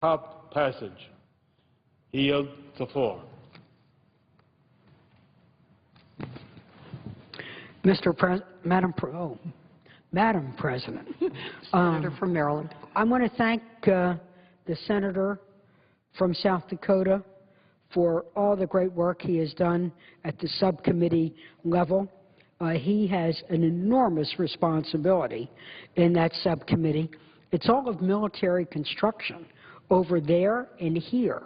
top passage. He yields the floor. Madam President, Senator from Maryland. I want to thank the senator from South Dakota for all the great work he has done at the subcommittee level. He has an enormous responsibility in that subcommittee. It's all of military construction over there and here.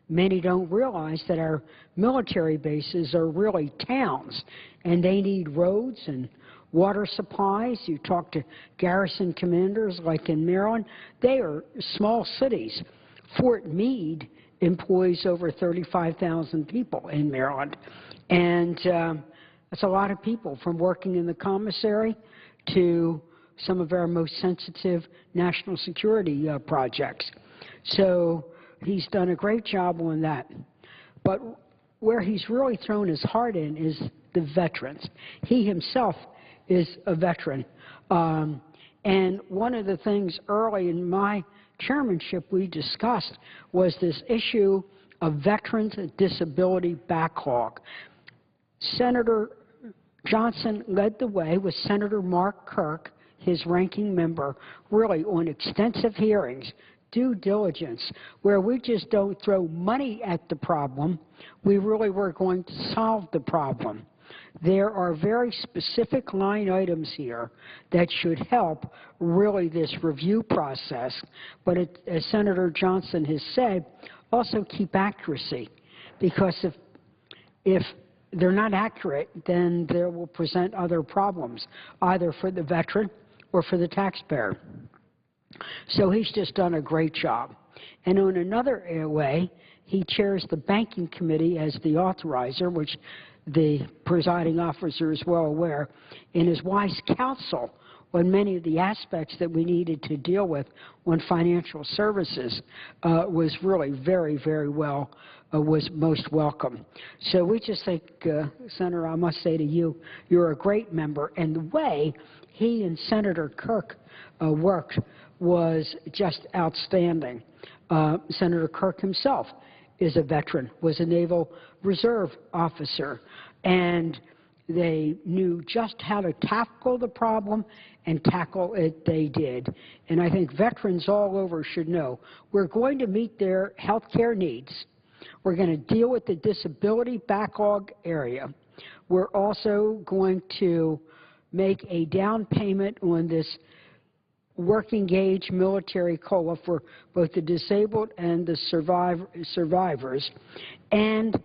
Many don't realize that our military bases are really towns, and they need roads and water supplies. You talk to garrison commanders like in Maryland, they are small cities. Fort Meade employs over 35,000 people in Maryland, and that's a lot of people, from working in the commissary to some of our most sensitive national security projects. So he's done a great job on that. But where he's really thrown his heart in is the veterans. He himself is a veteran. And one of the things early in my chairmanship we discussed was this issue of veterans disability backlog. Senator Johnson led the way with Senator Mark Kirk, his ranking member, really on extensive hearings, due diligence, where we just don't throw money at the problem. We really were going to solve the problem. There are very specific line items here that should help really this review process, but as Senator Johnson has said, also keep accuracy, because if they're not accurate, then they will present other problems, either for the veteran or for the taxpayer. So he's just done a great job. And in another way, he chairs the Banking Committee as the authorizer, which the presiding officer is well aware, and his wise counsel on many of the aspects that we needed to deal with on financial services was really very, very well, was most welcome. So we just think, Senator, I must say to you, you're a great member, and the way he and Senator Kirk worked was just outstanding. Senator Kirk himself is a veteran, was a Naval Reserve officer, and they knew just how to tackle the problem, and tackle it they did. And I think veterans all over should know we're going to meet their health care needs. We're going to deal with the disability backlog area. We're also going to make a down payment on this working age military COLA for both the disabled and the survivors. And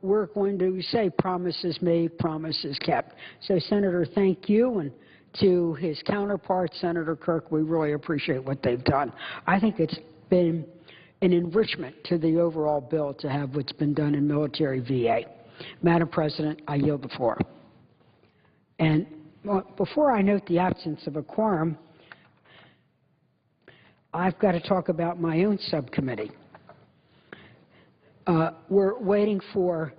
we're going to say promises made, promises kept. So, Senator, thank you, and to his counterpart, Senator Kirk, we really appreciate what they've done. I think it's been an enrichment to the overall bill to have what's been done in military VA. Madam President, I yield the floor. And before I note the absence of a quorum, I've got to talk about my own subcommittee. We're waiting for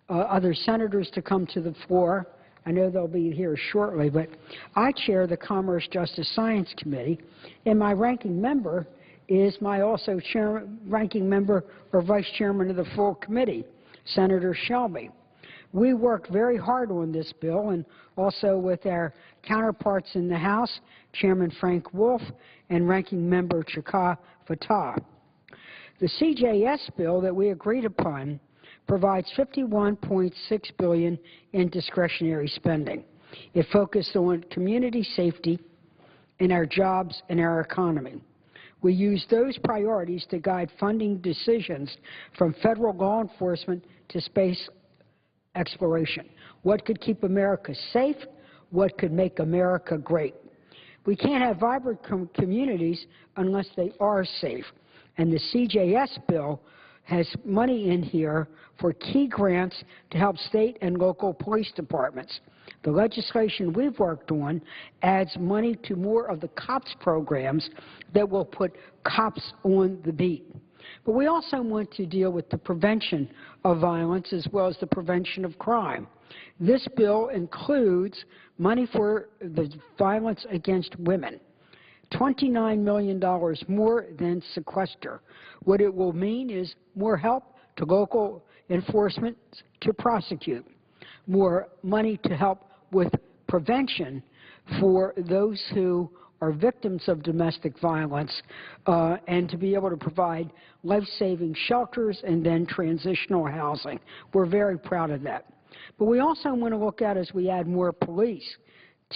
other senators to come to the floor. I know they'll be here shortly, but I chair the Commerce, Justice, Science Committee, and my ranking member is my also ranking member or vice chairman of the full committee, Senator Shelby. We worked very hard on this bill, and also with our counterparts in the House, Chairman Frank Wolf and Ranking Member Chaka Fatah. The CJS bill that we agreed upon provides $51.6 billion in discretionary spending. It focused on community safety and our jobs and our economy. We used those priorities to guide funding decisions from federal law enforcement to space exploration. What could keep America safe? What could make America great? We can't have vibrant communities unless they are safe. And the CJS bill has money in here for key grants to help state and local police departments. The legislation we've worked on adds money to more of the COPS programs that will put cops on the beat. But we also want to deal with the prevention of violence as well as the prevention of crime. This bill includes money for the violence against women, $29 million more than sequester. What it will mean is more help to local enforcement to prosecute, more money to help with prevention for those who are victims of domestic violence, and to be able to provide life-saving shelters and then transitional housing. We're very proud of that. But we also want to look at, as we add more police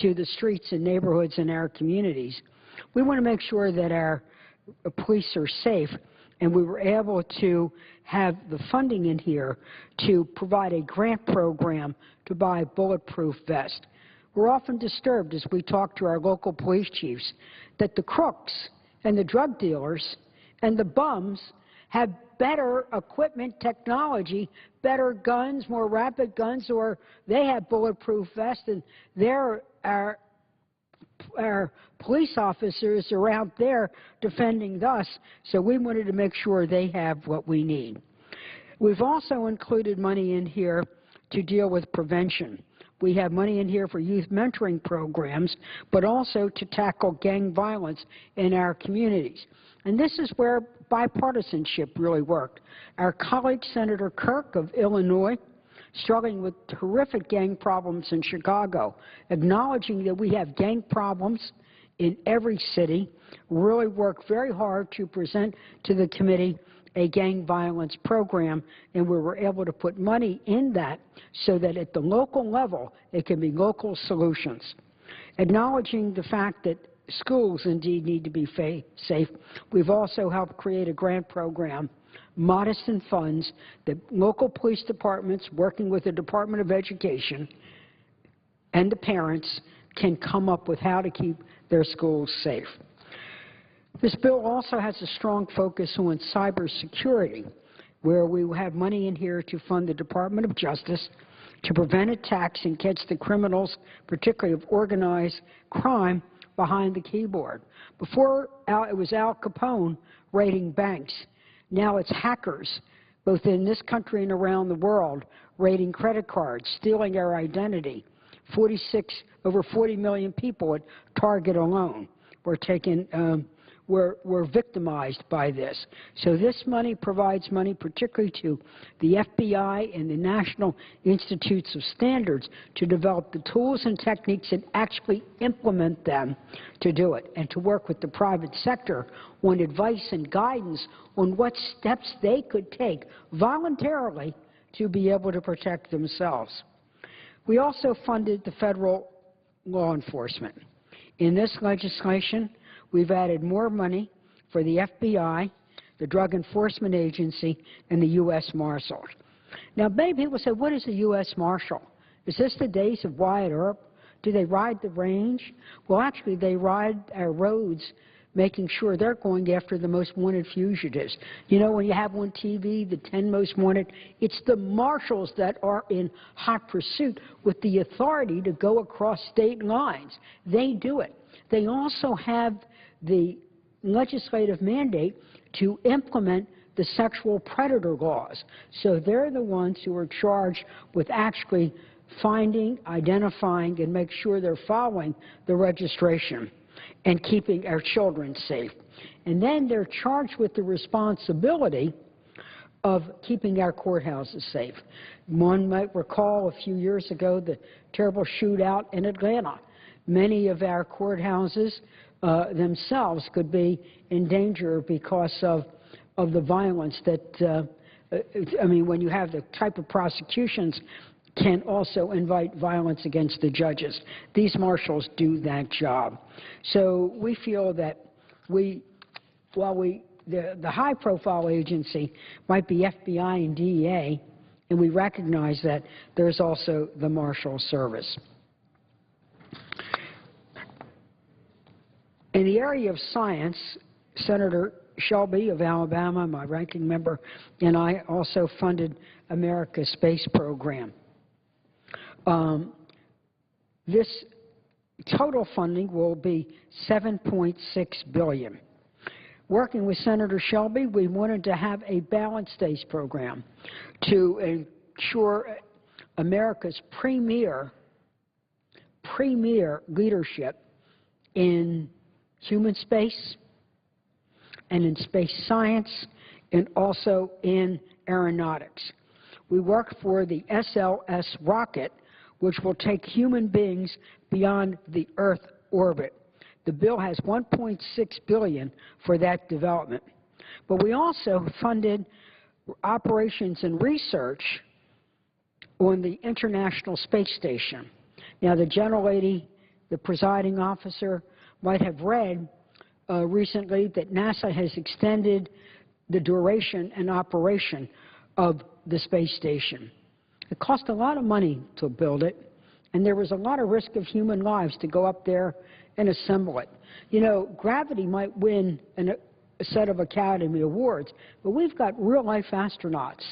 to the streets and neighborhoods in our communities, we want to make sure that our police are safe, and we were able to have the funding in here to provide a grant program to buy bulletproof vests. We're often disturbed as we talk to our local police chiefs that the crooks and the drug dealers and the bums have better equipment, technology, better guns, more rapid guns, or they have bulletproof vests, and our police officers are out there defending us, so we wanted to make sure they have what we need. We've also included money in here to deal with prevention. We have money in here for youth mentoring programs, but also to tackle gang violence in our communities. And this is where bipartisanship really worked. Our colleague, Senator Kirk of Illinois, struggling with horrific gang problems in Chicago, acknowledging that we have gang problems in every city, really worked very hard to present to the committee a gang violence program, and we were able to put money in that so that at the local level it can be local solutions. Acknowledging the fact that schools indeed need to be safe, we've also helped create a grant program, modest in funds, that local police departments working with the Department of Education and the parents can come up with how to keep their schools safe. This bill also has a strong focus on cybersecurity, where we have money in here to fund the Department of Justice to prevent attacks and catch the criminals, particularly of organized crime, behind the keyboard. Before, it was Al Capone raiding banks. Now it's hackers, both in this country and around the world, raiding credit cards, stealing our identity. Over 40 million people at Target alone were victimized by this. So this money provides money particularly to the FBI and the National Institutes of Standards to develop the tools and techniques and actually implement them to do it, and to work with the private sector on advice and guidance on what steps they could take voluntarily to be able to protect themselves. We also funded the federal law enforcement. In this legislation, we've added more money for the FBI, the Drug Enforcement Agency, and the U.S. Marshals. Now, many people say, what is a U.S. Marshal? Is this the days of Wyatt Earp? Do they ride the range? Well, actually, they ride our roads, making sure they're going after the most wanted fugitives. You know, when you have on TV, the 10 most wanted, it's the marshals that are in hot pursuit with the authority to go across state lines. They do it. They also have the legislative mandate to implement the sexual predator laws. So they're the ones who are charged with actually finding, identifying, and make sure they're following the registration and keeping our children safe. And then they're charged with the responsibility of keeping our courthouses safe. One might recall a few years ago the terrible shootout in Atlanta. Many of our courthouses themselves could be in danger because of the violence that, I mean, when you have the type of prosecutions can also invite violence against the judges. These marshals do that job. So we feel that while the high-profile agency might be FBI and DEA, and we recognize that, there's also the Marshal Service. In the area of science, Senator Shelby of Alabama, my ranking member, and I also funded America's space program. This total funding will be $7.6 billion. Working with Senator Shelby, we wanted to have a balanced space program to ensure America's premier leadership in human space and in space science and also in aeronautics. We work for the SLS rocket, which will take human beings beyond the Earth orbit. The bill has $1.6 billion for that development. But we also funded operations and research on the International Space Station. Now, the gentlelady, the presiding officer, might have read recently that NASA has extended the duration and operation of the space station. It cost a lot of money to build it, and there was a lot of risk of human lives to go up there and assemble it. You know, gravity might win a set of Academy Awards, but we've got real-life astronauts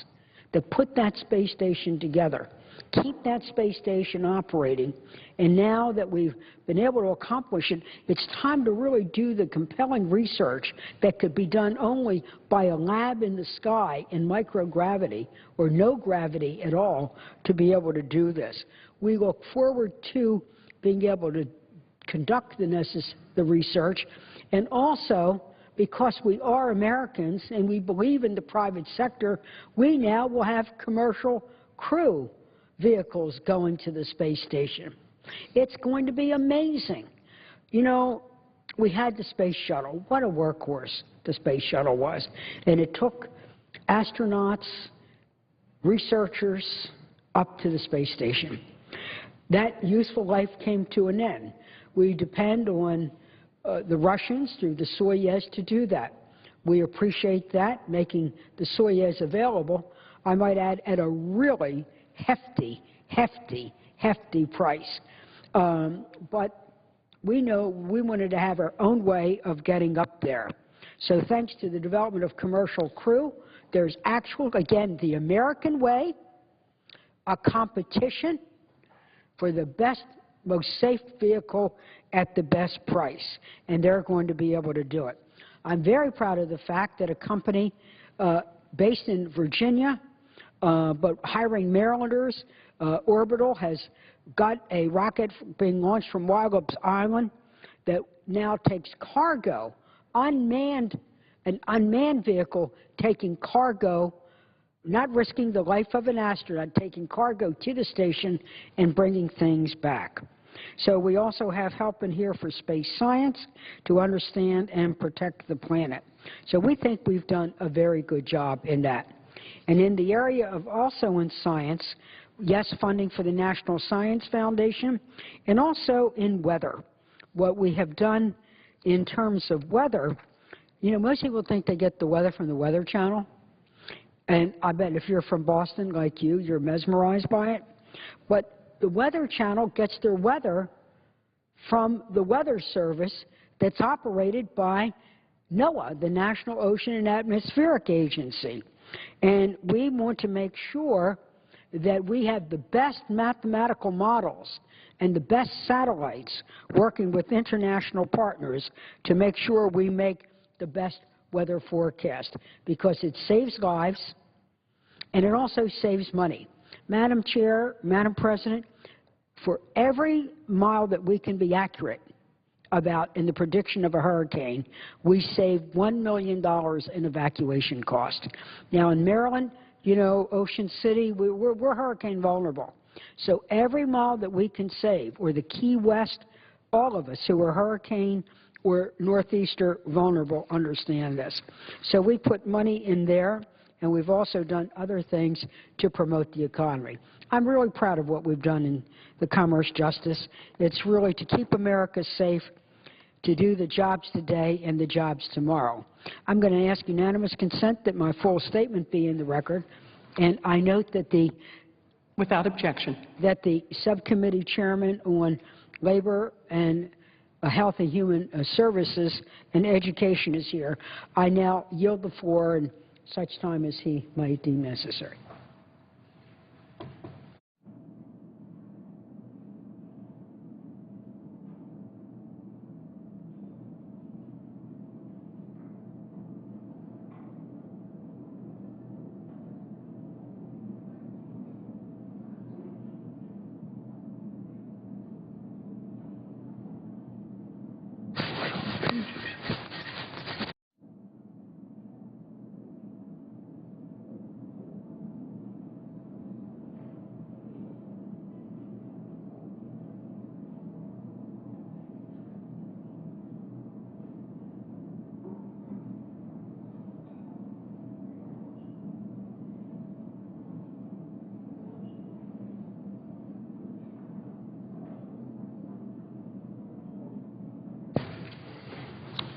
that put that space station together, keep that space station operating, and now that we've been able to accomplish it, it's time to really do the compelling research that could be done only by a lab in the sky in microgravity or no gravity at all to be able to do this. We look forward to being able to conduct the research, and also because we are Americans and we believe in the private sector, we now will have commercial crew vehicles going to the space station. It's going to be amazing. You know, we had the space shuttle. What a workhorse the space shuttle was. And it took astronauts, researchers up to the space station. That useful life came to an end. We depend on the Russians through the Soyuz to do that. We appreciate that, making the Soyuz available, I might add, at a really hefty price. But we know we wanted to have our own way of getting up there. So thanks to the development of commercial crew, there's actual, again, the American way, a competition for the best, most safe vehicle at the best price, and they're going to be able to do it. I'm very proud of the fact that a company based in Virginia, but hiring Marylanders, Orbital, has got a rocket being launched from Wallops Island that now takes cargo, an unmanned vehicle taking cargo, not risking the life of an astronaut, taking cargo to the station and bringing things back. So we also have help in here for space science to understand and protect the planet. So we think we've done a very good job in that. And in the area of also in science, yes, funding for the National Science Foundation, and also in weather. What we have done in terms of weather, you know, most people think they get the weather from the Weather Channel. And I bet if you're from Boston like you're mesmerized by it. But the Weather Channel gets their weather from the Weather Service that's operated by NOAA, the National Ocean and Atmospheric Agency. And we want to make sure that we have the best mathematical models and the best satellites working with international partners to make sure we make the best weather forecast, because it saves lives and it also saves money. Madam Chair, Madam President, for every mile that we can be accurate about in the prediction of a hurricane, we save $1 million in evacuation cost. Now in Maryland, you know, Ocean City, we're hurricane vulnerable. So every mile that we can save, or the Key West, all of us who are hurricane or northeaster vulnerable understand this. So we put money in there, and we've also done other things to promote the economy. I'm really proud of what we've done in the Commerce Justice. It's really to keep America safe, to do the jobs today and the jobs tomorrow. I'm going to ask unanimous consent that my full statement be in the record, and I note that without objection, that the subcommittee chairman on labor and health and human services and education is here. I now yield the floor in such time as he might deem necessary.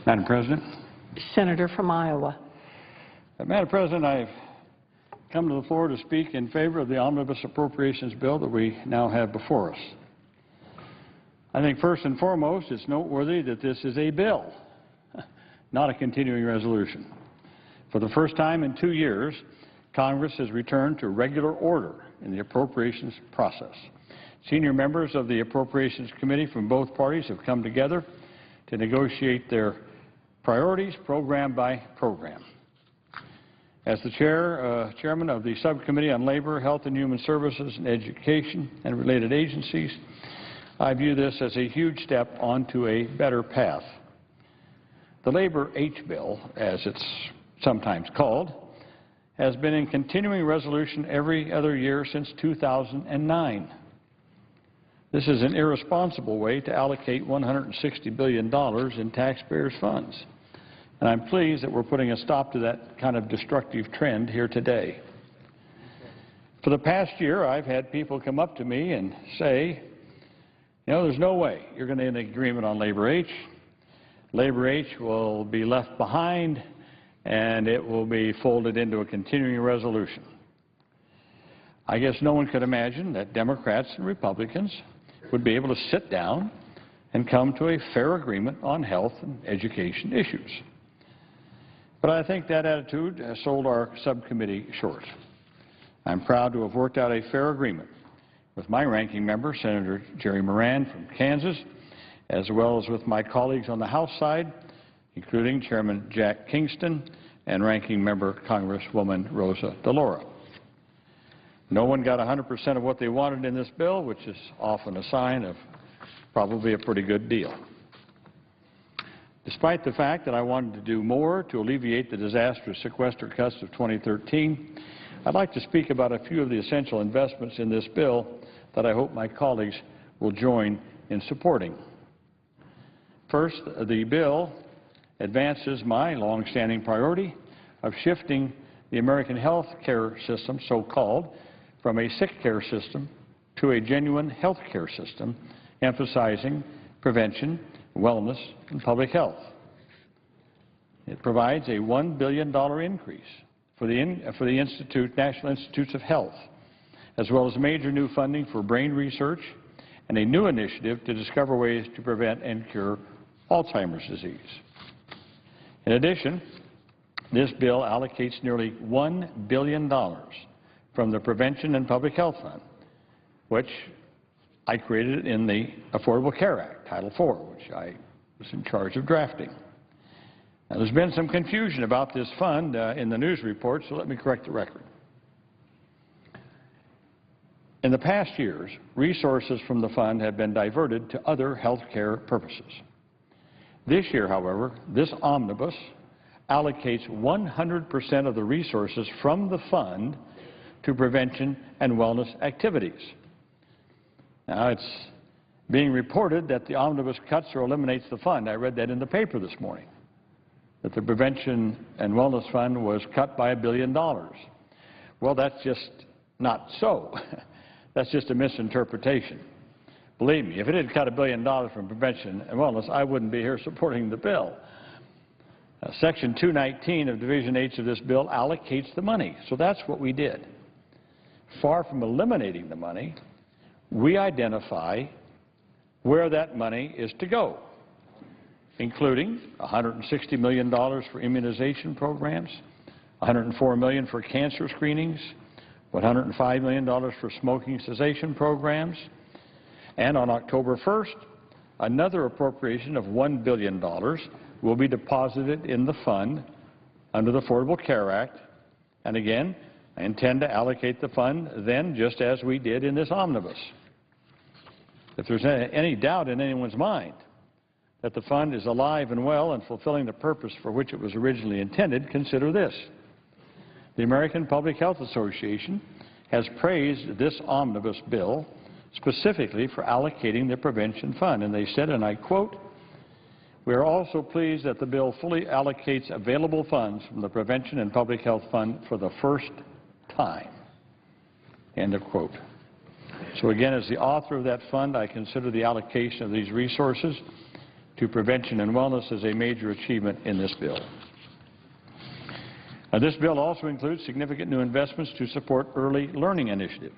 Madam President. Senator from Iowa. Madam President, I've come to the floor to speak in favor of the omnibus appropriations bill that we now have before us. I think first and foremost it's noteworthy that this is a bill, not a continuing resolution. For the first time in 2 years, Congress has returned to regular order in the appropriations process. Senior members of the Appropriations Committee from both parties have come together to negotiate their priorities program by program. As the chairman of the Subcommittee on Labor, Health and Human Services and Education and related agencies, I view this as a huge step onto a better path. The Labor H Bill, as it's sometimes called, has been in continuing resolution every other year since 2009. This is an irresponsible way to allocate $160 billion in taxpayers' funds. And I'm pleased that we're putting a stop to that kind of destructive trend here today. For the past year, I've had people come up to me and say, you know, there's no way you're going to end an agreement on Labor H. Labor H will be left behind, and it will be folded into a continuing resolution. I guess no one could imagine that Democrats and Republicans would be able to sit down and come to a fair agreement on health and education issues. But I think that attitude has sold our subcommittee short. I'm proud to have worked out a fair agreement with my ranking member, Senator Jerry Moran from Kansas, as well as with my colleagues on the House side, including Chairman Jack Kingston and Ranking Member Congresswoman Rosa DeLauro. No one got 100% of what they wanted in this bill, which is often a sign of probably a pretty good deal. Despite the fact that I wanted to do more to alleviate the disastrous sequester cuts of 2013, I'd like to speak about a few of the essential investments in this bill that I hope my colleagues will join in supporting. First, the bill advances my longstanding priority of shifting the American health care system, so-called, from a sick care system to a genuine health care system, emphasizing prevention, wellness, and public health. It provides a $1 billion increase for the National Institutes of Health, as well as major new funding for brain research and a new initiative to discover ways to prevent and cure Alzheimer's disease. In addition, this bill allocates nearly $1 billion from the Prevention and Public Health Fund, which I created in the Affordable Care Act, Title IV, which I was in charge of drafting. Now, there's been some confusion about this fund in the news report, so let me correct the record. In the past years, resources from the fund have been diverted to other health care purposes. This year, however, this omnibus allocates 100% of the resources from the fund to prevention and wellness activities. Now, it's being reported that the omnibus cuts or eliminates the fund. I read that in the paper this morning, that the Prevention and Wellness Fund was cut by $1 billion. Well, that's just not so. That's just a misinterpretation. Believe me, if it had cut $1 billion from prevention and wellness, I wouldn't be here supporting the bill. Section 219 of Division H of this bill allocates the money, so that's what we did. Far from eliminating the money, we identify where that money is to go, including $160 million for immunization programs, $104 million for cancer screenings, $105 million for smoking cessation programs, and on October 1st, another appropriation of $1 billion will be deposited in the fund under the Affordable Care Act. And again, I intend to allocate the fund then just as we did in this omnibus. If there's any doubt in anyone's mind that the fund is alive and well and fulfilling the purpose for which it was originally intended, consider this. The American Public Health Association has praised this omnibus bill specifically for allocating the prevention fund. And they said, and I quote, "We are also pleased that the bill fully allocates available funds from the Prevention and Public Health Fund for the first time." End of quote. So again, as the author of that fund, I consider the allocation of these resources to prevention and wellness is a major achievement in this bill. This bill also includes significant new investments to support early learning initiatives.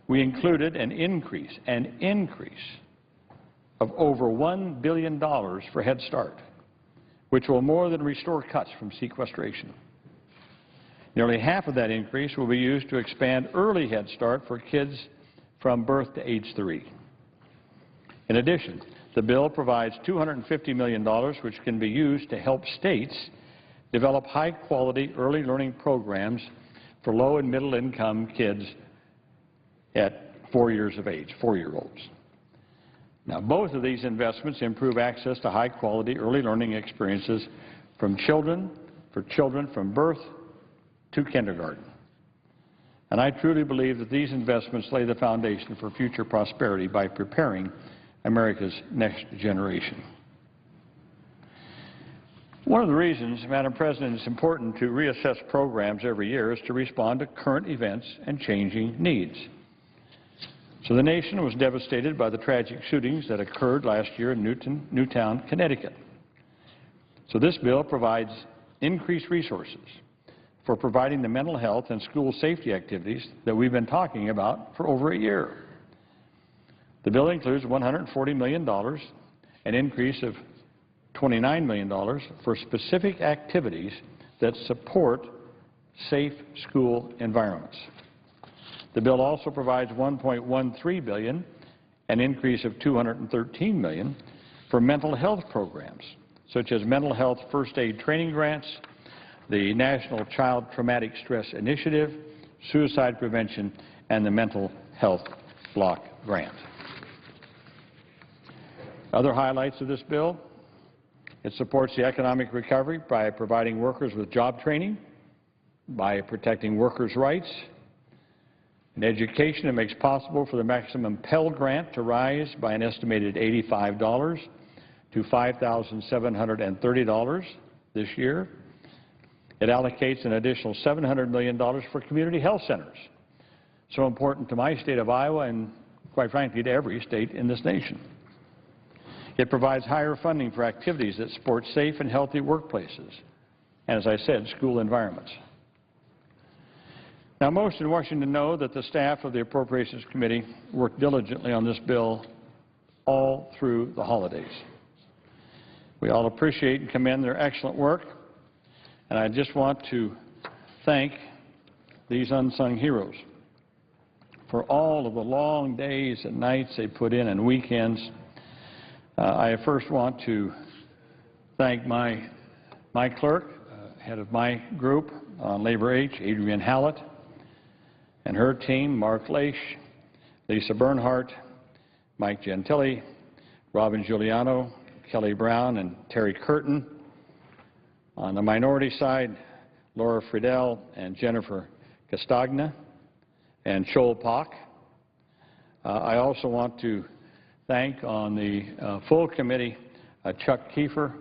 We included an increase of over $1 billion for Head Start, which will more than restore cuts from sequestration. Nearly half of that increase will be used to expand early Head Start for kids from birth to age 3. In addition, the bill provides $250 million, which can be used to help states develop high-quality early learning programs for low- and middle-income kids at 4 years of age, 4-year-olds. Now, both of these investments improve access to high-quality early learning experiences for children from birth to kindergarten. And I truly believe that these investments lay the foundation for future prosperity by preparing America's next generation. One of the reasons, Madam President, it's important to reassess programs every year is to respond to current events and changing needs. So the nation was devastated by the tragic shootings that occurred last year in Newtown, Connecticut. So this bill provides increased resources for providing the mental health and school safety activities that we've been talking about for over a year. The bill includes $140 million, an increase of $29 million for specific activities that support safe school environments. The bill also provides $1.13 billion, an increase of $213 million, for mental health programs, such as mental health first aid training grants, the National Child Traumatic Stress Initiative, suicide prevention, and the Mental Health Block Grant. Other highlights of this bill: it supports the economic recovery by providing workers with job training, by protecting workers' rights. In education, it makes possible for the maximum Pell Grant to rise by an estimated $85 to $5,730 this year. It allocates an additional $700 million for community health centers, so important to my state of Iowa and, quite frankly, to every state in this nation. It provides higher funding for activities that support safe and healthy workplaces, and, as I said, school environments. Now, most in Washington know that the staff of the Appropriations Committee worked diligently on this bill all through the holidays. We all appreciate and commend their excellent work, and I just want to thank these unsung heroes for all of the long days and nights they put in and weekends. I first want to thank my clerk, head of my group on Labor H, Adrienne Hallett, and her team, Mark Leish, Lisa Bernhardt, Mike Gentili, Robin Giuliano, Kelly Brown, and Terry Curtin. On the minority side, Laura Friedel and Jennifer Castagna and Joel Pock. I also want to thank on the full committee Chuck Kiefer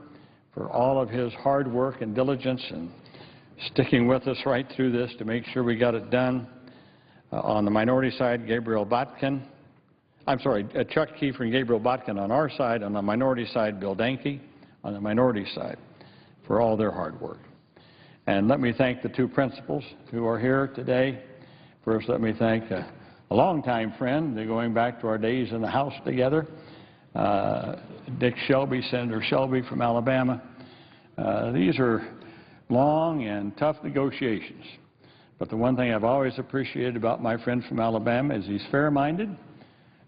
for all of his hard work and diligence and sticking with us right through this to make sure we got it done. On the minority side, Chuck Kiefer and Gabriel Botkin on our side. On the minority side, Bill Danke on the minority side, for all their hard work. And let me thank the two principals who are here today. First, let me thank a longtime friend, going back to our days in the House together, Dick Shelby, Senator Shelby from Alabama. These are long and tough negotiations. But the one thing I've always appreciated about my friend from Alabama is he's fair-minded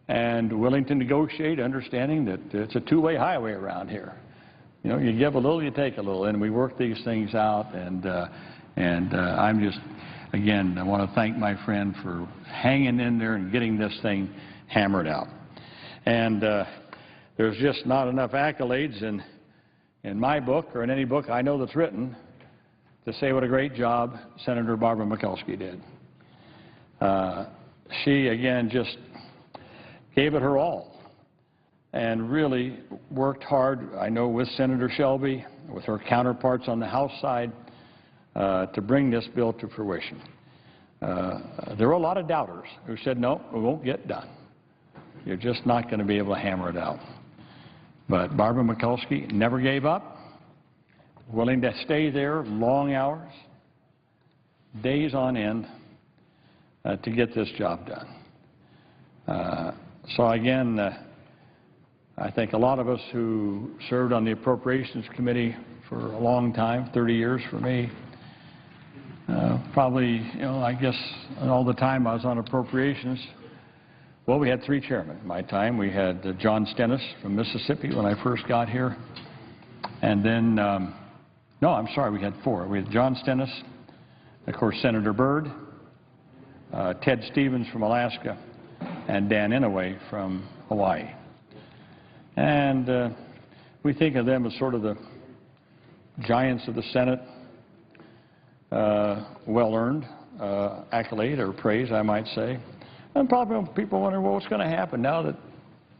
and willing to negotiate, understanding that it's a two-way highway around here. You know, you give a little, you take a little, and we work these things out. And I'm just, again, I want to thank my friend for hanging in there and getting this thing hammered out. And there's just not enough accolades in my book or in any book I know that's written to say what a great job Senator Barbara Mikulski did. She, again, just gave it her all and really worked hard, I know, with Senator Shelby, with her counterparts on the House side, to bring this bill to fruition. There were a lot of doubters who said, no, it won't get done. You're just not going to be able to hammer it out. But Barbara Mikulski never gave up, willing to stay there long hours, days on end, to get this job done. So again, I think a lot of us who served on the Appropriations Committee for a long time, 30 years for me, probably, I guess all the time I was on Appropriations, well, we had 3 chairmen at my time. We had John Stennis from Mississippi when I first got here. And then, no, I'm sorry, we had 4. We had John Stennis, of course, Senator Byrd, Ted Stevens from Alaska, and Dan Inouye from Hawaii. And we think of them as sort of the giants of the Senate, well-earned accolade or praise, I might say. And probably people wonder, well, what's going to happen now that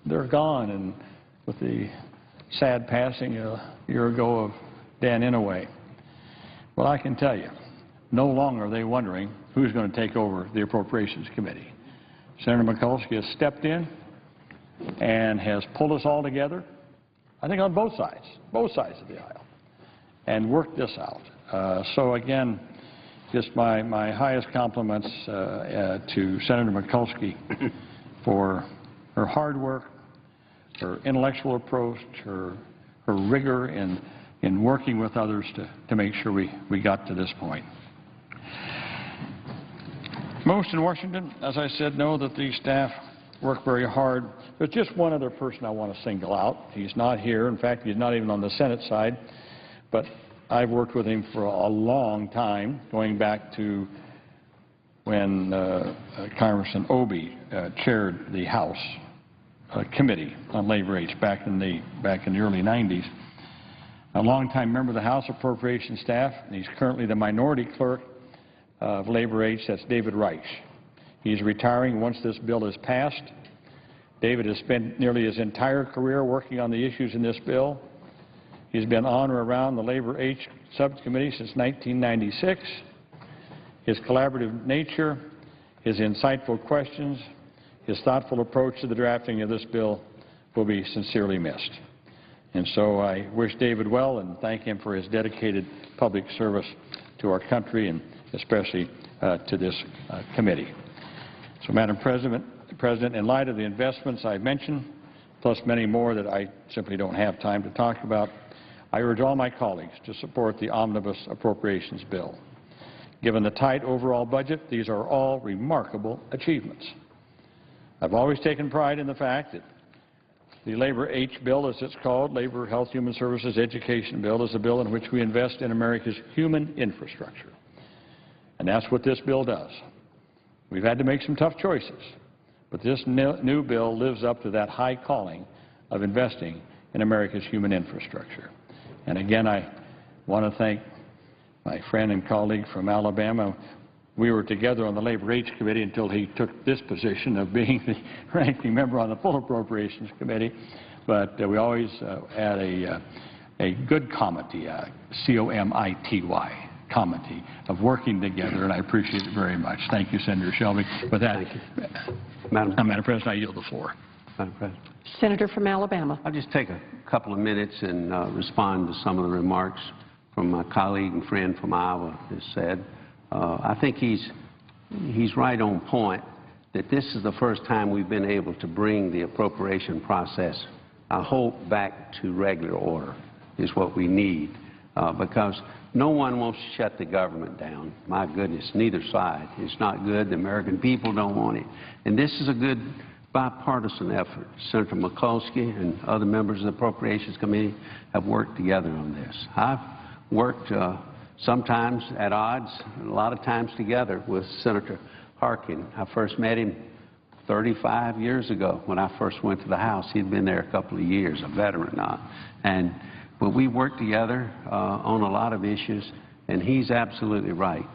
they're gone and with the sad passing a year ago of Dan Inouye. Well, I can tell you, no longer are they wondering who's going to take over the Appropriations Committee. Senator Mikulski has stepped in and has pulled us all together, I think on both sides of the aisle, and worked this out. So again, just my highest compliments to Senator Mikulski for her hard work, her intellectual approach, her rigor in working with others to make sure we got to this point. Most in Washington, as I said, know that these staff work very hard. There's just one other person I want to single out. He's not here. In fact, he's not even on the Senate side. But I've worked with him for a long time, going back to when Congressman Obey chaired the House Committee on Labor H back in the early 90s. A longtime member of the House Appropriations staff, and he's currently the minority clerk of Labor H. That's David Reich. He's retiring once this bill is passed. David has spent nearly his entire career working on the issues in this bill. He's been on or around the Labor H subcommittee since 1996. His collaborative nature, his insightful questions, his thoughtful approach to the drafting of this bill will be sincerely missed. And so I wish David well and thank him for his dedicated public service to our country and especially to this committee. So, Madam President, in light of the investments I mentioned, plus many more that I simply don't have time to talk about, I urge all my colleagues to support the omnibus appropriations bill. Given the tight overall budget, these are all remarkable achievements. I've always taken pride in the fact that the Labor H bill, as it's called, Labor, Health, Human Services, Education bill, is a bill in which we invest in America's human infrastructure. And that's what this bill does. We've had to make some tough choices, but this new bill lives up to that high calling of investing in America's human infrastructure. And again, I want to thank my friend and colleague from Alabama. We were together on the Labor H Committee until he took this position of being the ranking member on the full Appropriations Committee. But we always had a good comity, C-O-M-I-T-Y. Comity of working together, and I appreciate it very much. Thank you, Senator Shelby. With that, Madam President, I yield the floor. Madam President. Senator from Alabama. I'll just take a couple of minutes and respond to some of the remarks from my colleague and friend from Iowa has said. I think he's right on point that this is the first time we've been able to bring the appropriation process, I hope, back to regular order is what we need, because no one wants to shut the government down. My goodness, neither side. It's not good. The American people don't want it. And this is a good bipartisan effort. Senator Mikulski and other members of the Appropriations Committee have worked together on this. I've worked sometimes at odds, a lot of times together with Senator Harkin. I first met him 35 years ago when I first went to the House. He'd been there a couple of years, a veteran now. But we worked together on a lot of issues, and he's absolutely right.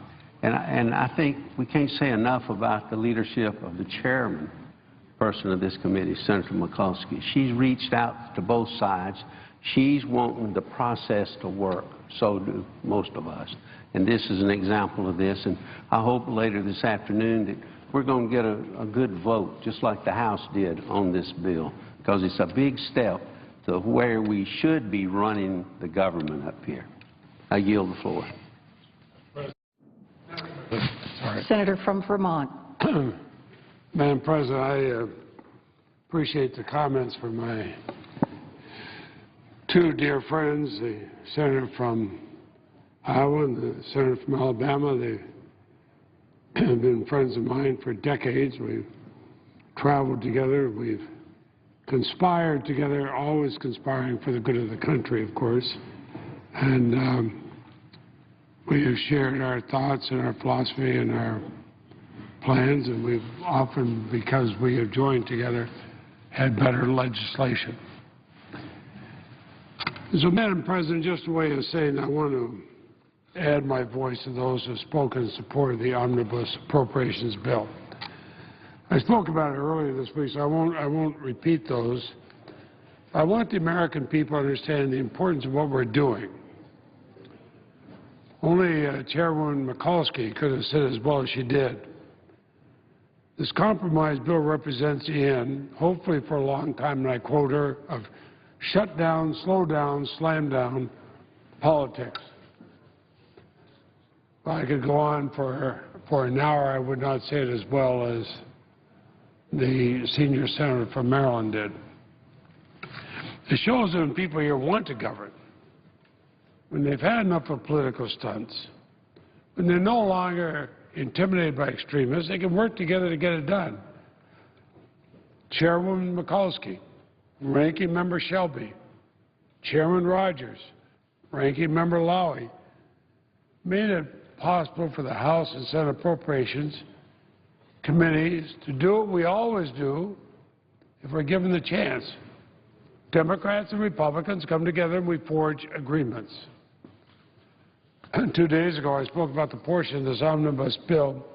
And I think we can't say enough about the leadership of the chairman person of this committee, Senator Mikulski. She's reached out to both sides. She's wanting the process to work. So do most of us. And this is an example of this. And I hope later this afternoon that we're going to get a good vote, just like the House did on this bill, because it's a big step to where we should be running the government up here. I yield the floor. Senator from Vermont. Madam President, I appreciate the comments from my two dear friends, the senator from Iowa and the senator from Alabama. They have been friends of mine for decades. We've traveled together. We've conspired together, always conspiring for the good of the country, of course. And we have shared our thoughts and our philosophy and our plans, and we've often, because we have joined together, had better legislation. So, Madam President, just a way of saying I want to add my voice to those who have spoken in support of the omnibus appropriations bill. I spoke about it earlier this week, so I won't repeat those. I want the American people to understand the importance of what we're doing. Only Chairwoman Mikulski could have said as well as she did. This compromise bill represents the end, hopefully for a long time, and I quote her, of shut down, slow down, slam down politics. If I could go on for an hour, I would not say it as well as the senior senator from Maryland did. It shows that when people here want to govern, when they've had enough of political stunts, when they're no longer intimidated by extremists, they can work together to get it done. Chairwoman Mikulski, Ranking Member Shelby, Chairman Rogers, Ranking Member Lowey made it possible for the House and Senate Appropriations committees to do what we always do if we're given the chance. Democrats and Republicans come together and we forge agreements. 2 days ago, I spoke about the portion of this omnibus bill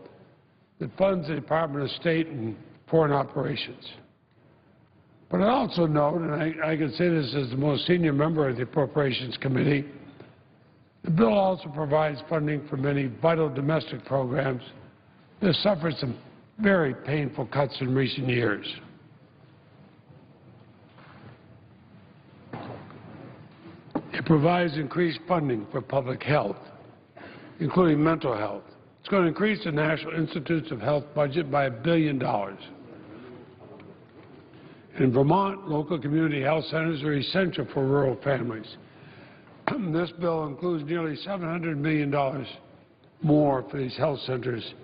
that funds the Department of State and Foreign Operations. But I also note, and I can say this as the most senior member of the Appropriations Committee, the bill also provides funding for many vital domestic programs that suffered some very painful cuts in recent years. It provides increased funding for public health, including mental health. It's going to increase the National Institutes of Health budget by $1 billion. In Vermont, local community health centers are essential for rural families. This bill includes nearly $700 million more for these health centers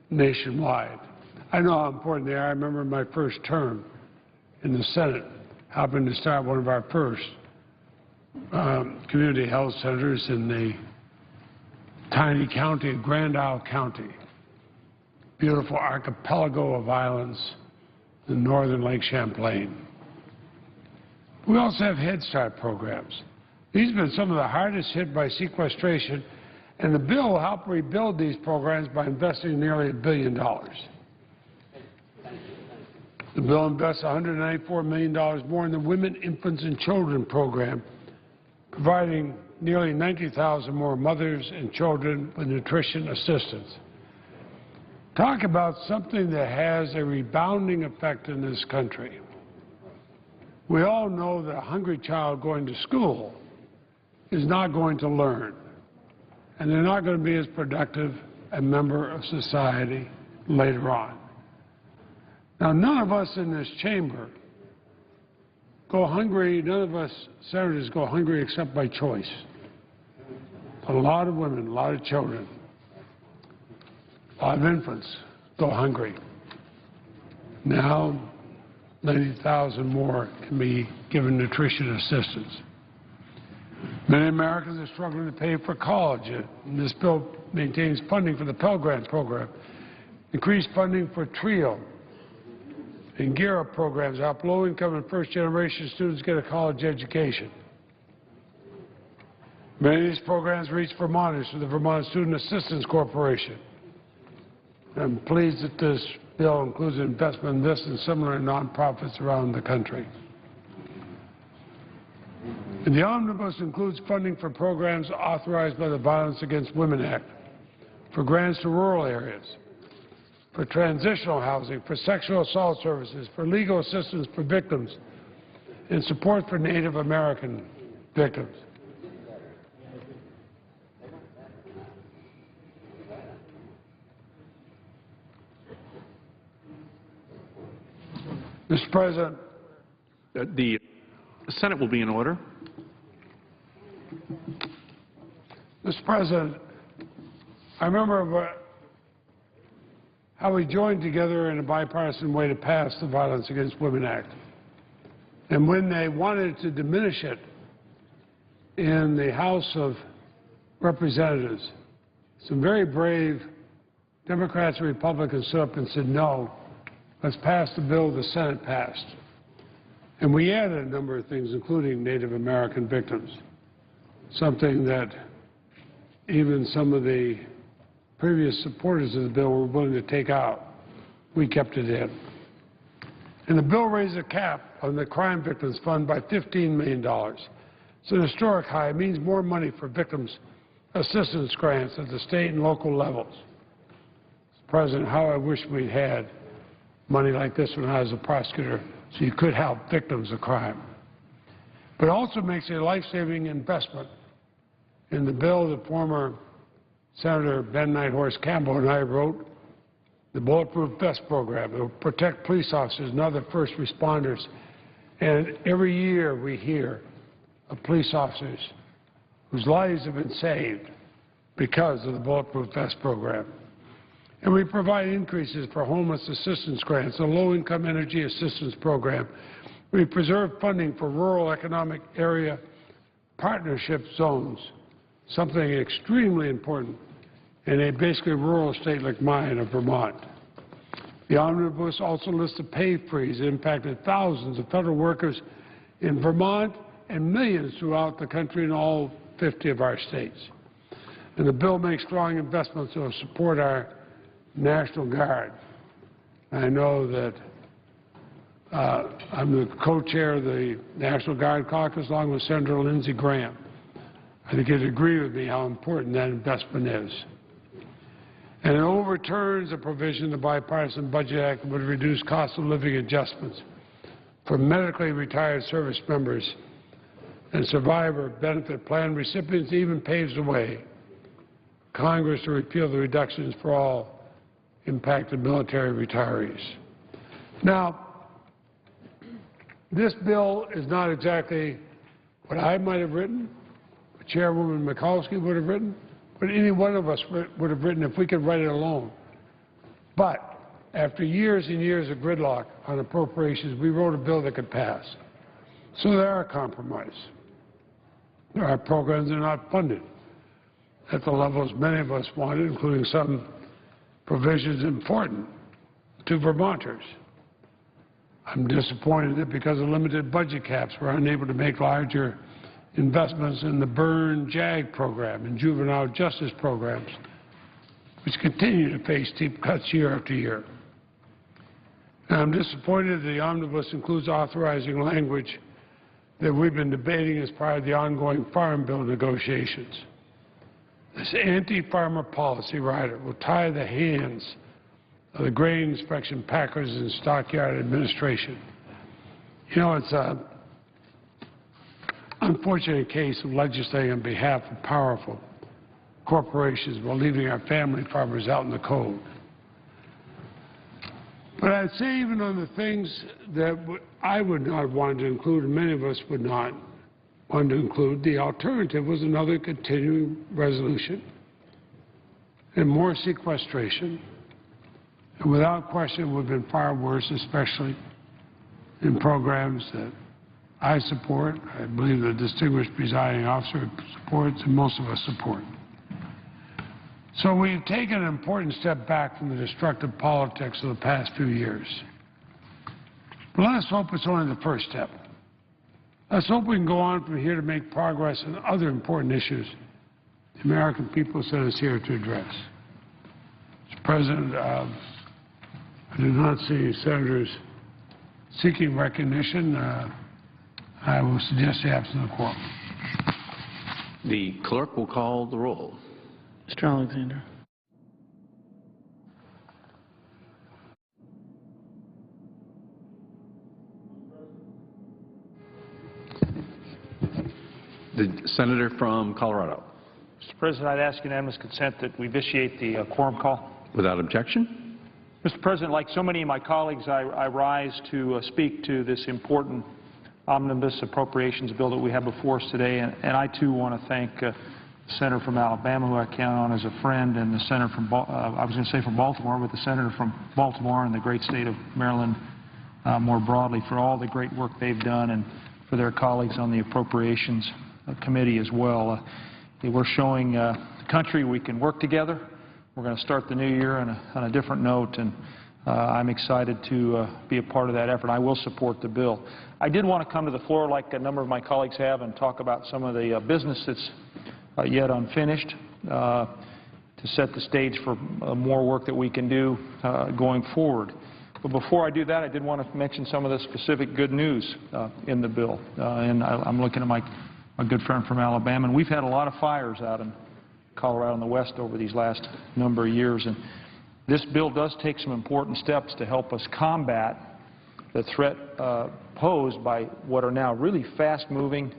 nationwide. I know how important they are. I remember my first term in the Senate, helping to start one of our first community health centers in the tiny county of Grand Isle County, beautiful archipelago of islands in northern Lake Champlain. We also have Head Start programs. These have been some of the hardest hit by sequestration, and the bill will help rebuild these programs by investing nearly $1 billion. The bill invests $194 million more in the Women, Infants, and Children program, providing nearly 90,000 more mothers and children with nutrition assistance. Talk about something that has a rebounding effect in this country. We all know that a hungry child going to school is not going to learn, and they're not going to be as productive a member of society later on. Now, none of us in this chamber go hungry, none of us senators go hungry except by choice. A lot of women, a lot of children, a lot of infants go hungry. Now, 90,000 more can be given nutrition assistance. Many Americans are struggling to pay for college, and this bill maintains funding for the Pell Grant program, increased funding for TRIO and GEAR Up programs to help low-income and first-generation students get a college education. Many of these programs reach Vermonters through the Vermont Student Assistance Corporation. I'm pleased that this bill includes an investment in this and similar nonprofits around the country. And the omnibus includes funding for programs authorized by the Violence Against Women Act, for grants to rural areas, for transitional housing, for sexual assault services, for legal assistance for victims, and support for Native American victims. Mr. President, The Senate will be in order. Mr. President, I remember how we joined together in a bipartisan way to pass the Violence Against Women Act. And when they wanted to diminish it in the House of Representatives, some very brave Democrats and Republicans stood up and said, no, let's pass the bill the Senate passed. And we added a number of things, including Native American victims, something that even some of the previous supporters of the bill were willing to take out. We kept it in. And the bill raised a cap on the Crime Victims Fund by $15 million. It's an historic high. It means more money for victims' assistance grants at the state and local levels. Mr. President, how I wish we'd had money like this when I was a prosecutor so you could help victims of crime. But it also makes a life-saving investment. In the bill, the former Senator Ben Nighthorse Campbell and I wrote the Bulletproof Vest program. It will protect police officers and other first responders. And every year we hear of police officers whose lives have been saved because of the Bulletproof Vest program. And we provide increases for homeless assistance grants, a low-income energy assistance program. We preserve funding for rural economic area partnership zones, something extremely important in a basically rural state like mine of Vermont. The omnibus also lists a pay freeze that impacted thousands of federal workers in Vermont and millions throughout the country in all 50 of our states. And the bill makes strong investments that will support our National Guard. I know that I'm the co-chair of the National Guard caucus along with Senator Lindsey Graham. I think you'd agree with me how important that investment is. And it overturns a provision in the Bipartisan Budget Act that would reduce cost of living adjustments for medically retired service members and survivor benefit plan recipients, even paves the way for Congress to repeal the reductions for all impacted military retirees. Now, this bill is not exactly what I might have written, what Chairwoman Mikulski would have written, what any one of us would have written if we could write it alone. But after years and years of gridlock on appropriations, we wrote a bill that could pass. So there are compromises. There are programs that are not funded at the levels many of us wanted, including some provisions important to Vermonters. I'm disappointed that because of limited budget caps, we're unable to make larger investments in the Burn JAG program and juvenile justice programs, which continue to face steep cuts year after year. And I'm disappointed that the omnibus includes authorizing language that we've been debating as part of the ongoing Farm Bill negotiations. This anti-farmer policy rider will tie the hands of the Grain Inspection Packers and Stockyard Administration. You know, it's an unfortunate case of legislating on behalf of powerful corporations while leaving our family farmers out in the cold. But I'd say even on the things that I would not want to include, and many of us would not want to include, the alternative was another continuing resolution and more sequestration. And without question, it would have been far worse, especially in programs that I support, I believe the distinguished presiding officer supports, and most of us support. So we've taken an important step back from the destructive politics of the past few years. But let us hope it's only the first step. Let's hope we can go on from here to make progress on other important issues the American people sent us here to address. Mr. President, I do not see senators seeking recognition. I will suggest the absence of quorum. The clerk will call the roll. Mr. Alexander. The senator from Colorado. Mr. President, I'd ask unanimous consent that we vitiate the quorum call. Without objection. Mr. President, like so many of my colleagues, I rise to speak to this important omnibus appropriations bill that we have before us today, and I too want to thank the senator from Alabama, who I count on as a friend, and the senator from, I was going to say from Baltimore, but the senator from Baltimore and the great state of Maryland more broadly for all the great work they've done, and for their colleagues on the Appropriations Committee as well. We're showing the country we can work together. We're going to start the new year on a different note, and I'm excited to be a part of that effort. I will support the bill. I did want to come to the floor, like a number of my colleagues have, and talk about some of the business that's yet unfinished to set the stage for more work that we can do going forward. But before I do that, I did want to mention some of the specific good news in the bill. And I'm looking at my good friend from Alabama, and we've had a lot of fires out in Colorado and the West over these last number of years. And this bill does take some important steps to help us combat the threat posed by what are now really fast-moving,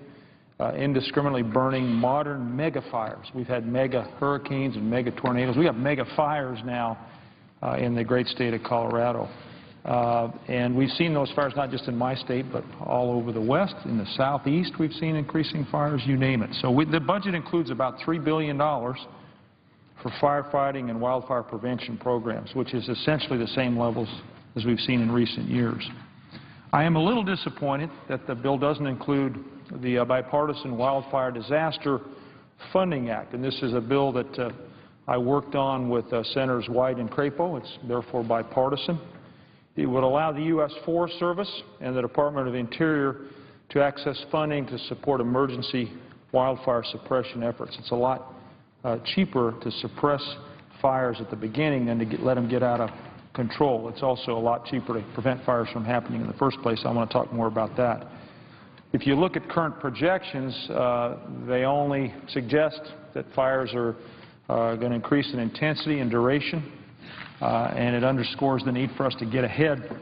indiscriminately burning modern mega fires. We've had mega hurricanes and mega tornadoes. We have mega fires now in the great state of Colorado. And we've seen those fires not just in my state, but all over the West. In the Southeast, we've seen increasing fires, you name it. So the budget includes about $3 billion for firefighting and wildfire prevention programs, which is essentially the same levels as we've seen in recent years. I am a little disappointed that the bill doesn't include the Bipartisan Wildfire Disaster Funding Act, and this is a bill that I worked on with Senators White and Crapo. It's therefore bipartisan. It would allow the U.S. Forest Service and the Department of the Interior to access funding to support emergency wildfire suppression efforts. It's a lot cheaper to suppress fires at the beginning than to let them get out of control. It's also a lot cheaper to prevent fires from happening in the first place. I want to talk more about that. If you look at current projections, they only suggest that fires are going to increase in intensity and duration, and it underscores the need for us to get ahead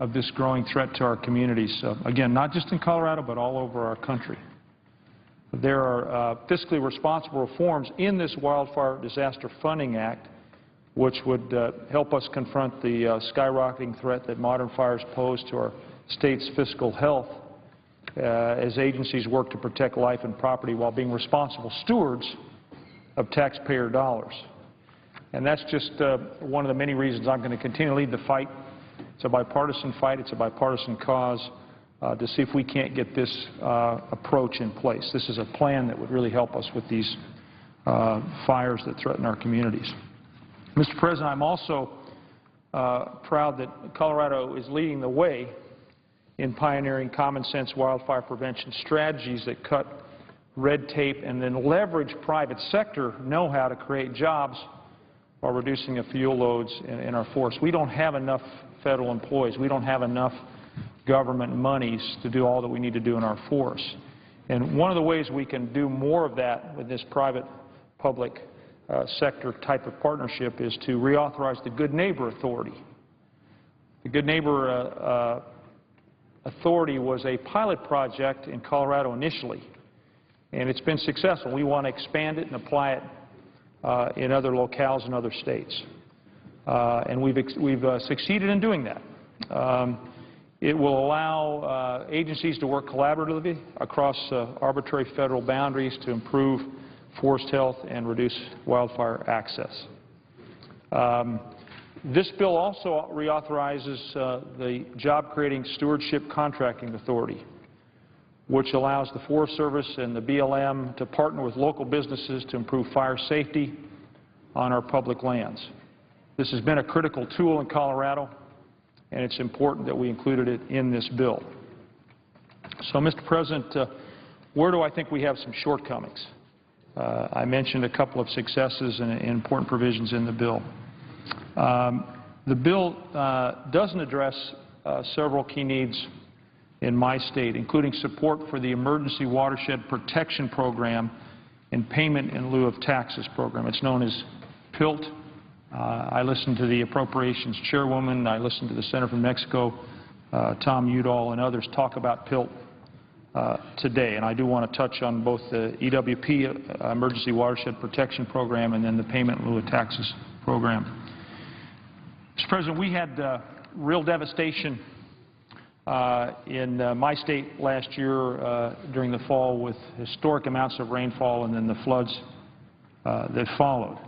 of this growing threat to our communities. Again, not just in Colorado, but all over our country. There are fiscally responsible reforms in this Wildfire Disaster Funding Act which would help us confront the skyrocketing threat that modern fires pose to our state's fiscal health as agencies work to protect life and property while being responsible stewards of taxpayer dollars. And that's just one of the many reasons I'm going to continue to lead the fight. It's a bipartisan fight. It's a bipartisan cause to see if we can't get this approach in place. This is a plan that would really help us with these fires that threaten our communities. Mr. President, I'm also proud that Colorado is leading the way in pioneering common-sense wildfire prevention strategies that cut red tape and then leverage private sector know-how to create jobs while reducing the fuel loads in our force. We don't have enough federal employees. We don't have enough government monies to do all that we need to do in our force. And one of the ways we can do more of that with this private-public sector type of partnership is to reauthorize the Good Neighbor Authority. The Good Neighbor Authority was a pilot project in Colorado initially, and it's been successful. We want to expand it and apply it in other locales in other states. And we've succeeded in doing that. It will allow agencies to work collaboratively across arbitrary federal boundaries to improve forest health and reduce wildfire access. This bill also reauthorizes the job-creating stewardship contracting authority, which allows the Forest Service and the BLM to partner with local businesses to improve fire safety on our public lands. This has been a critical tool in Colorado, and it's important that we included it in this bill. So, Mr. President, where do I think we have some shortcomings? I mentioned a couple of successes and important provisions in the bill. The bill doesn't address several key needs in my state, including support for the Emergency Watershed Protection Program and Payment in Lieu of Taxes program. It's known as PILT. I listened to the Appropriations Chairwoman. I listened to the Senator from Mexico, Tom Udall, and others talk about PILT today. And I do want to touch on both the EWP, Emergency Watershed Protection Program, and then the Payment in Lieu of Taxes Program. Mr. President, we had real devastation in my state last year during the fall with historic amounts of rainfall and then the floods that followed.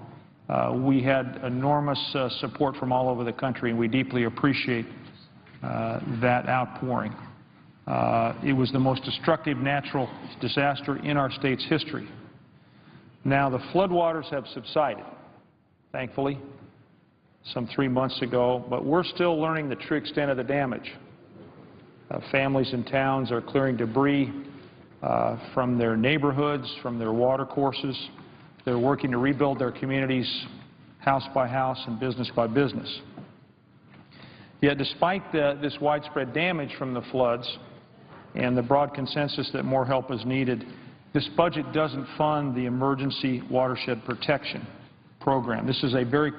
We had enormous support from all over the country, and we deeply appreciate that outpouring. It was the most destructive natural disaster in our state's history. Now, the floodwaters have subsided, thankfully, some 3 months ago, but we're still learning the true extent of the damage. Families and towns are clearing debris from their neighborhoods, from their watercourses. They're working to rebuild their communities house by house and business by business. Yet despite this widespread damage from the floods and the broad consensus that more help is needed, this budget doesn't fund the Emergency Watershed Protection Program. This is a very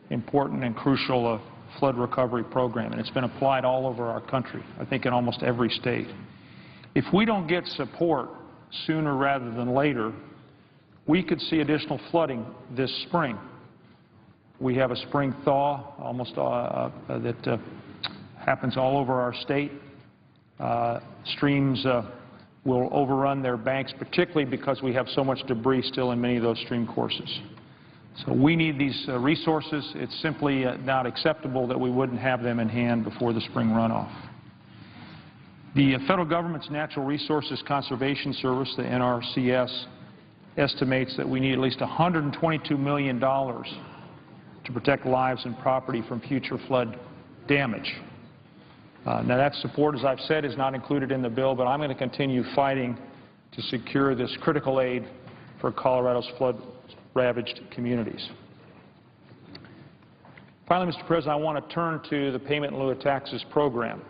important and crucial flood recovery program, and it's been applied all over our country, I think in almost every state. If we don't get support sooner rather than later, we could see additional flooding this spring. We have a spring thaw almost that happens all over our state. Streams will overrun their banks, particularly because we have so much debris still in many of those stream courses. So we need these resources. It's simply not acceptable that we wouldn't have them in hand before the spring runoff. The federal government's Natural Resources Conservation Service, the NRCS, estimates that we need at least $122 million to protect lives and property from future flood damage. Now that support, as I've said, is not included in the bill, but I'm going to continue fighting to secure this critical aid for Colorado's flood-ravaged communities. Finally, Mr. President, I want to turn to the Payment in Lieu of Taxes program.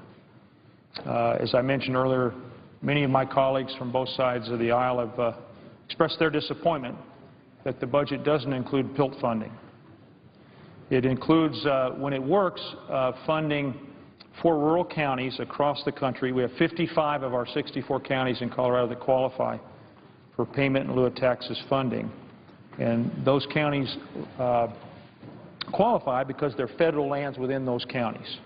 As I mentioned earlier, many of my colleagues from both sides of the aisle have expressed their disappointment that the budget doesn't include PILT funding. It includes, when it works, funding for rural counties across the country. We have 55 of our 64 counties in Colorado that qualify for Payment in Lieu of Taxes funding. And those counties qualify because they're federal lands within those counties.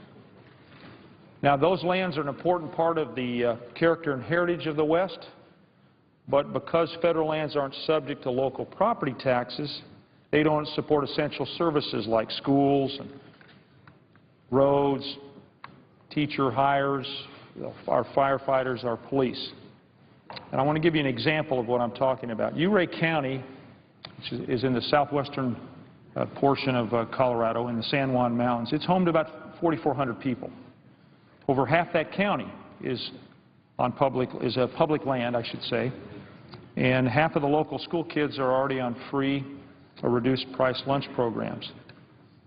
Now, those lands are an important part of the character and heritage of the West, but because federal lands aren't subject to local property taxes, they don't support essential services like schools, and roads, teacher hires, our firefighters, our police. And I want to give you an example of what I'm talking about. Ouray County, which is in the southwestern portion of Colorado in the San Juan Mountains, it's home to about 4,400 people. Over half that county is public land, I should say, and half of the local school kids are already on free or reduced price lunch programs.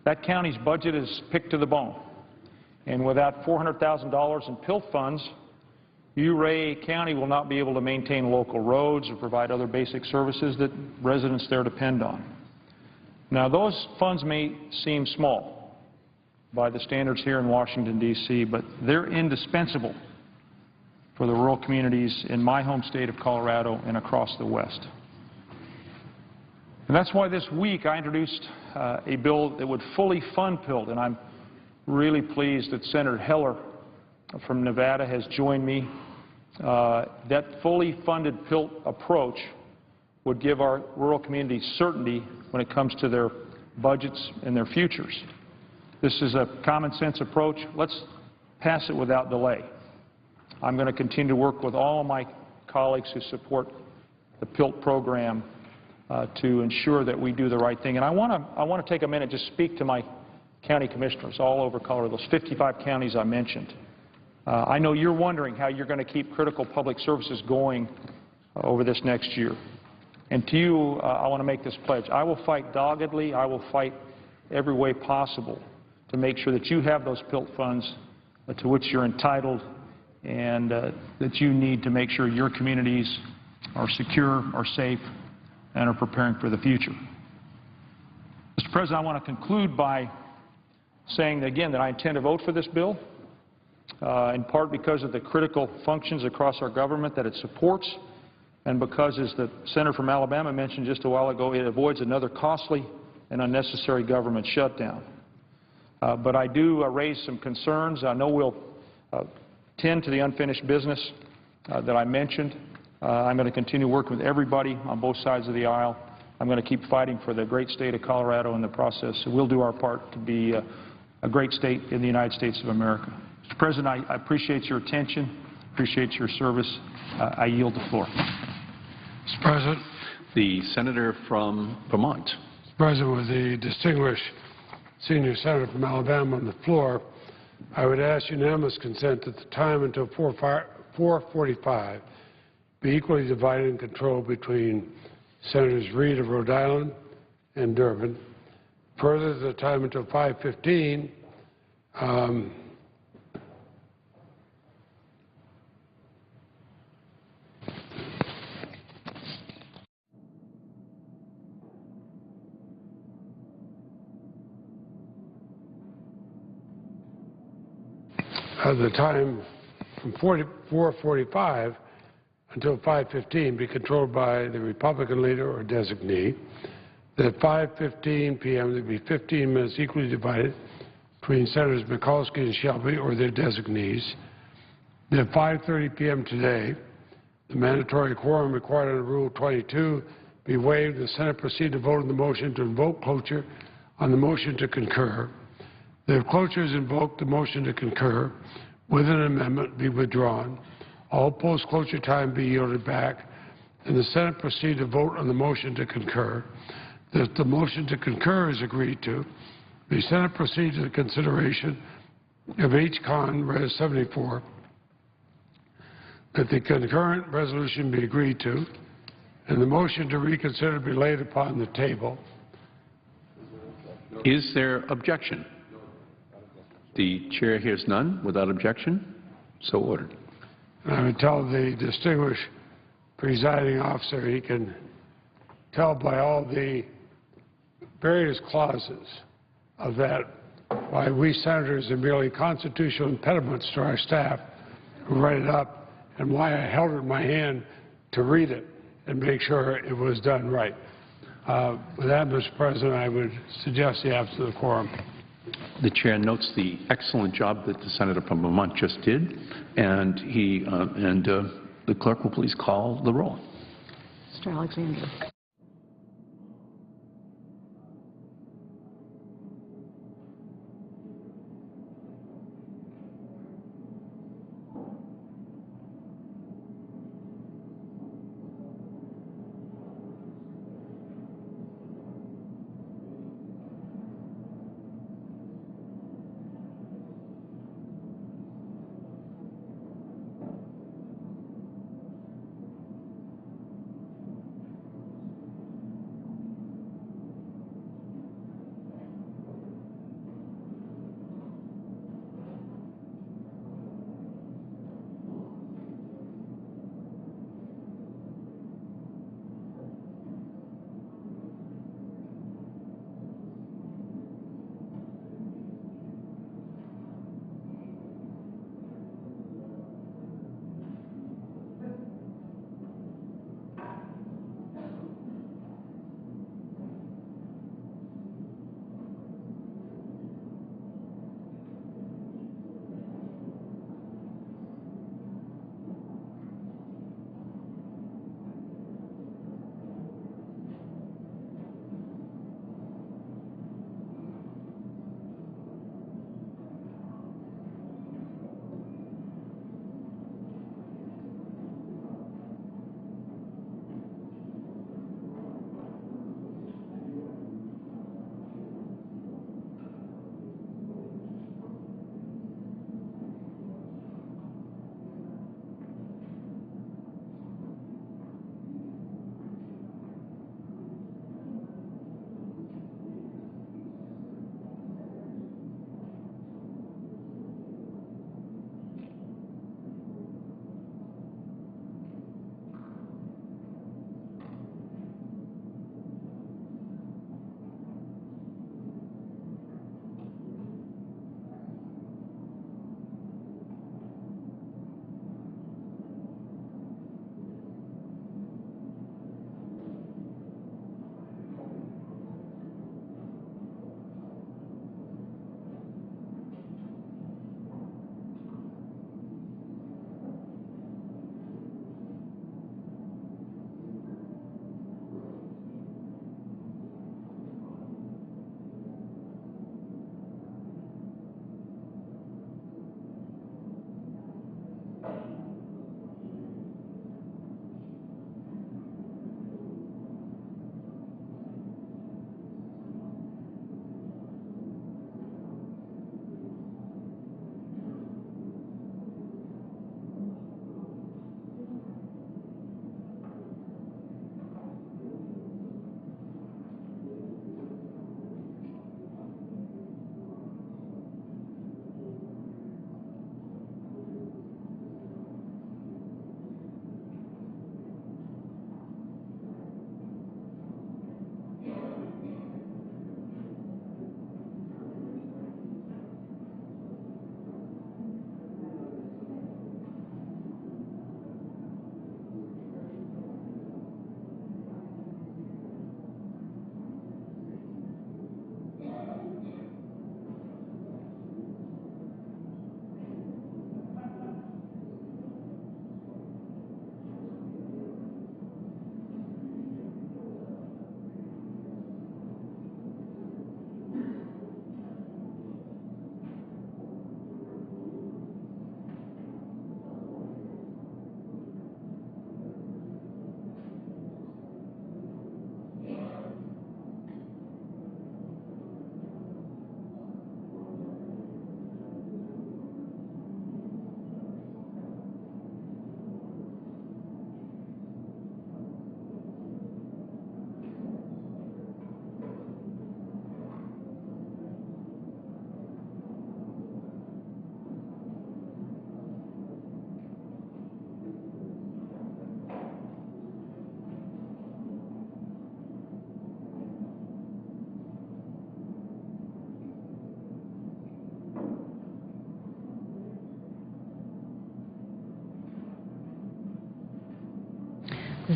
That county's budget is picked to the bone, and without $400,000 in PILT funds, Ouray County will not be able to maintain local roads or provide other basic services that residents there depend on. Now, those funds may seem small by the standards here in Washington, D.C., but they're indispensable for the rural communities in my home state of Colorado and across the West. And that's why this week I introduced a bill that would fully fund PILT, and I'm really pleased that Senator Heller from Nevada has joined me. That fully funded PILT approach would give our rural communities certainty when it comes to their budgets and their futures. This is a common sense approach. Let's pass it without delay. I'm going to continue to work with all of my colleagues who support the PILT program to ensure that we do the right thing. And I want to take a minute to speak to my county commissioners all over Colorado, those 55 counties I mentioned. I know you're wondering how you're going to keep critical public services going over this next year. And to you, I want to make this pledge. I will fight doggedly. I will fight every way possible to make sure that you have those PILT funds to which you're entitled and that you need to make sure your communities are secure, are safe, and are preparing for the future. Mr. President, I want to conclude by saying again that I intend to vote for this bill. in part because of the critical functions across our government that it supports, and because, as the senator from Alabama mentioned just a while ago, it avoids another costly and unnecessary government shutdown. But I do raise some concerns. I know we'll tend to the unfinished business that I mentioned. I'm going to continue working with everybody on both sides of the aisle. I'm going to keep fighting for the great state of Colorado in the process. So we'll do our part to be a great state in the United States of America. Mr. President, I appreciate your attention, appreciate your service. I yield the floor. Mr. President. The senator from Vermont. Mr. President, with the distinguished senior senator from Alabama on the floor, I would ask unanimous consent that the time until 4:45 be equally divided and controlled between Senators Reid of Rhode Island and Durbin. Further, the time until 5:15 the time from 4:45 until 5:15 be controlled by the Republican leader or designee. That 5:15 p.m. there be 15 minutes equally divided between Senators Mikulski and Shelby or their designees. That 5:30 p.m. today, the mandatory quorum required under Rule 22 be waived. The Senate proceed to vote on the motion to invoke cloture on the motion to concur. That if cloture is invoked, the motion to concur with an amendment be withdrawn. All post-cloture time be yielded back, and the Senate proceed to vote on the motion to concur. That the motion to concur is agreed to, the Senate proceed to the consideration of H. Con. Res. 74. That the concurrent resolution be agreed to, and the motion to reconsider be laid upon the table. Is there objection? The chair hears none. Without objection, so ordered. And I would tell the distinguished presiding officer he can tell by all the various clauses of that why we senators are merely constitutional impediments to our staff who write it up, and why I held it in my hand to read it and make sure it was done right. With that, Mr. President, I would suggest the absence of the quorum. The chair notes the excellent job that the senator from Vermont just did, and the clerk will please call the roll. Mr. Alexander.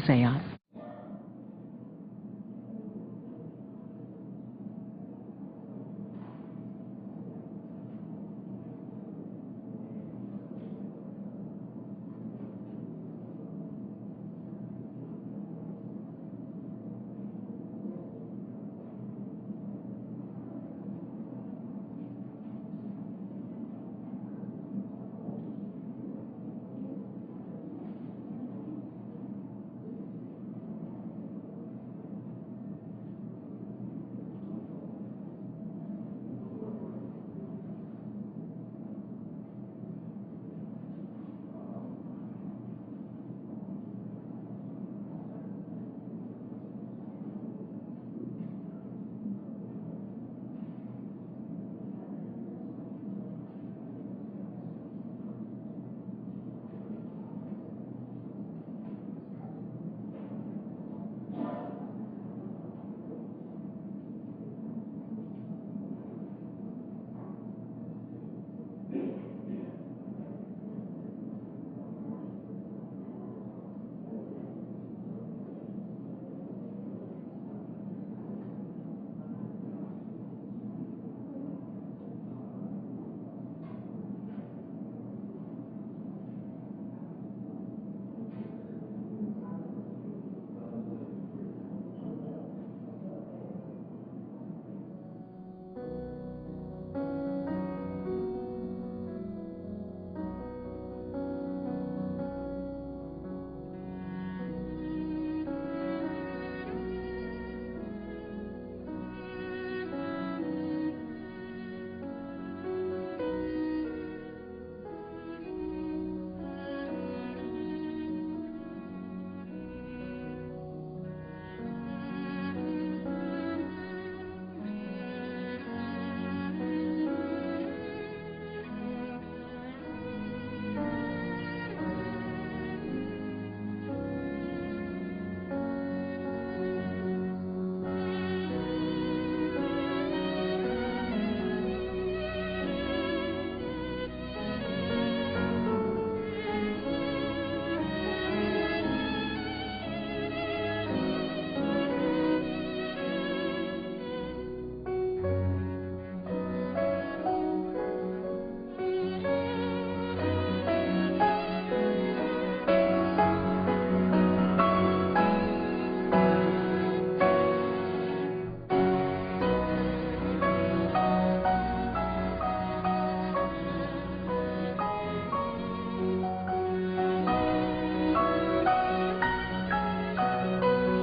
to say aye.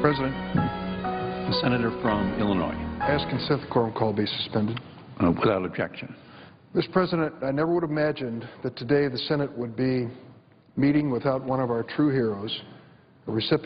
President, the senator from Illinois. Ask consent the quorum call be suspended. Without objection. Mr. President, I never would have imagined that today the Senate would be meeting without one of our true heroes, a recipient